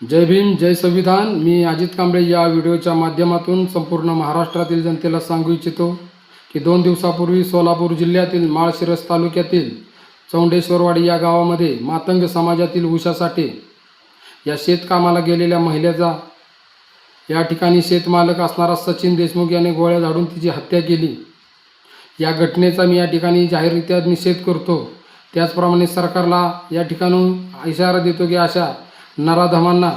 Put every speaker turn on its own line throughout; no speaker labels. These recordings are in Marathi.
जय भीम, जय संविधान। मी अजित कांबळे या व्हिडिओच्या माध्यमातून संपूर्ण महाराष्ट्रातील जनतेला सांगू इच्छितो की 2 दिवसापूर्वी सोलापूर जिल्ह्यातील माळशिरस तालुक्यातील चौंडेश्वरवाडी या गावामध्ये मातंग समाजातील उषासाठी या शेतकामाला गेलेल्या महिलेचा या ठिकाणी शेतमालक असणारा सचिन देशमुख याने गोळ्या झाडून तिची हत्या केली। या घटनेचा मी या ठिकाणी जाहीररित्या निषेध करतो। त्याचप्रमाणे सरकारला या ठिकाणून इशारा देतो की अशा नराधमांना,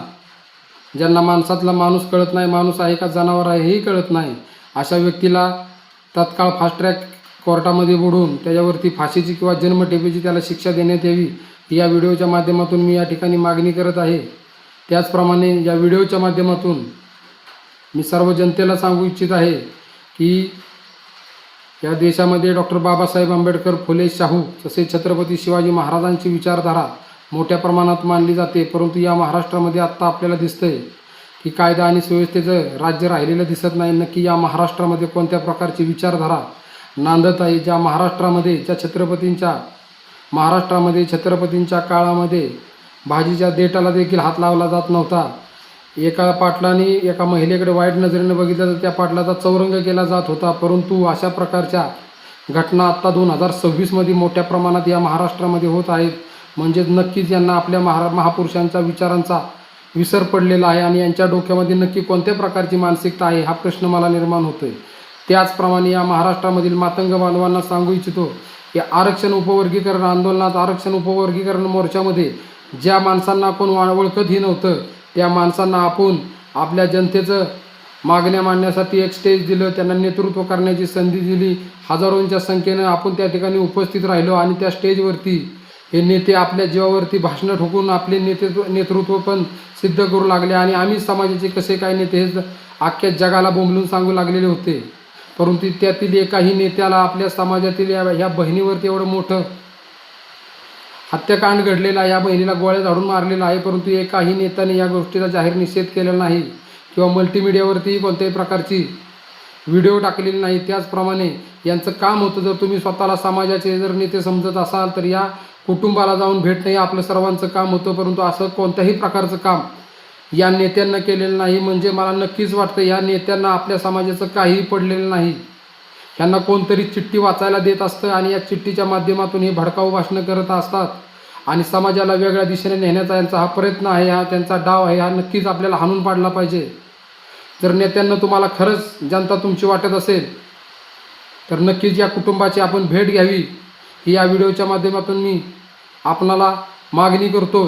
ज्यांना माणसातला माणूस कळत नाही, माणूस आहे का जनावर आहे हेही कळत नाही, अशा व्यक्तीला तत्काळ फास्ट ट्रॅक कोर्टामध्ये बुडवून त्याच्यावरती फाशीची किंवा जन्मठेपेची त्याला शिक्षा देण्यात यावी, ही या व्हिडिओच्या माध्यमातून मी या ठिकाणी मागणी करत आहे। त्याचप्रमाणे या व्हिडिओच्या माध्यमातून मी सर्व जनतेला सांगू इच्छित आहे की या देशामध्ये डॉक्टर बाबासाहेब आंबेडकर, फुले शाहू तसेच छत्रपती शिवाजी महाराजांची विचारधारा मोठ्या प्रमाणात मानली जाते, परंतु या महाराष्ट्रामध्ये आत्ता आपल्याला दिसतंय की कायदा आणि सुव्यवस्थेचं राज्य राहिलेलं दिसत नाही। नक्की या महाराष्ट्रामध्ये कोणत्या प्रकारची विचारधारा नांदत आहे? ज्या महाराष्ट्रामध्ये छत्रपतींच्या काळामध्ये भाजीच्या देठाला देखील हात लावला जात नव्हता। एका पाटलाने एका महिलेकडे वाईट नजरेने बघितलं तर त्या पाटलाचा चौरंग केला जात होता, परंतु अशा प्रकारच्या घटना आत्ता 2026मध्ये मोठ्या प्रमाणात या महाराष्ट्रामध्ये होत आहेत। म्हणजेच नक्कीच यांना आपल्या महापुरुषांच्या विचारांचा विसर पडलेला आहे आणि यांच्या डोक्यामध्ये नक्की कोणत्या प्रकारची मानसिकता आहे हा प्रश्न मला निर्माण होतोय। त्याचप्रमाणे या महाराष्ट्रामधील मातंग बांधवांना सांगू इच्छितो की आरक्षण उपवर्गीकरण आंदोलनात, आरक्षण उपवर्गीकरण मोर्चामध्ये ज्या माणसांना आपण ओळखतही नव्हतं त्या माणसांना आपण आपल्या जनतेचं मागण्या मांडण्यासाठी एक स्टेज दिलं, त्यांना नेतृत्व करण्याची संधी दिली। हजारोंच्या संख्येनं आपण त्या ठिकाणी उपस्थित राहिलो आणि त्या स्टेजवरती हे नेते आपल्या जीवावरती भाषणं ठोकून आपले नेतृत्व पण सिद्ध करू लागले आणि आम्ही समाजाचे कसे काय नेते हे अख्ख्या जगाला बोंबलून सांगू लागलेले होते। परंतु त्यातील एकाही नेत्याला आपल्या समाजातील ह्या बहिणीवरती एवढं मोठं हत्याकांड घडलेला, या बहिणीला गोळ्या झाडून मारलेला आहे, परंतु एकाही नेत्याने या गोष्टीचा जाहीर निषेध केलेला नाही किंवा मल्टीमीडियावरती कोणत्याही प्रकारची व्हिडिओ टाकलेली नाही। त्याचप्रमाणे यांचं काम होतं, जर तुम्ही स्वतःला समाजाचे जर नेते समजत असाल तर या कुटुंबाला जाऊन भेटणं हे आपलं सर्वांचं काम होतं, परंतु असं कोणत्याही प्रकारचं काम या नेत्यांना केलेलं नाही। म्हणजे मला नक्कीच वाटतं या नेत्यांना आपल्या समाजाचं काहीही पडलेलं नाही। ह्यांना कोणतरी चिठ्ठी वाचायला देत असतं आणि या चिठ्ठीच्या माध्यमातून हे भडकाऊ भाषणं करत असतात आणि समाजाला वेगळ्या दिशेने नेण्याचा यांचा हा प्रयत्न आहे, हा त्यांचा डाव आहे, हा नक्कीच आपल्याला हाणून पाडला पाहिजे। जर नेत्यांना तुम्हाला खरंच जनता तुमची वाटत असेल तर नक्कीच या कुटुंबाची आपण भेट घ्यावी, ही या व्हिडिओच्या माध्यमातून मी आपणाला मागणी करतो।